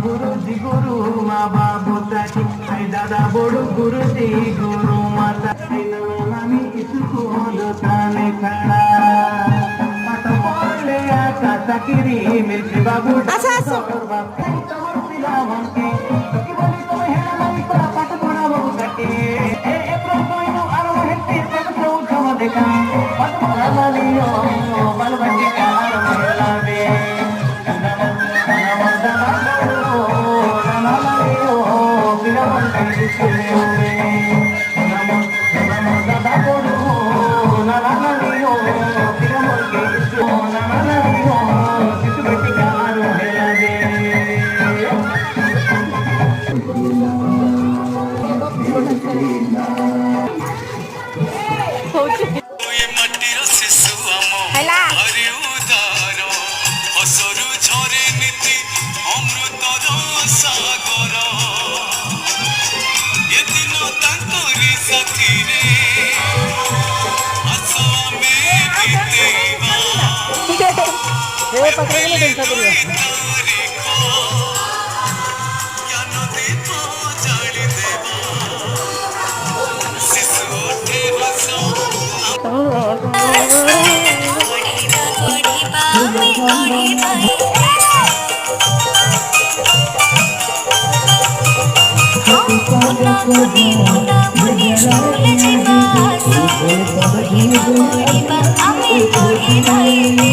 गुरुजी गुरु माँ बाबू दादा बड़ू गुरुजी गुरु माता नामी स्कूल थाने खड़ा पाठ पढ़ले आशा चाकरी मिलছে बाबू पिला मनके की बोली तो हेला नहीं पड़ा पाठ पढ़ा बाबू सके ए प्रभु आरो हेते सब चौक देखा पाठ पढ़ा लियो बाल बच्चे का हेला बे আমি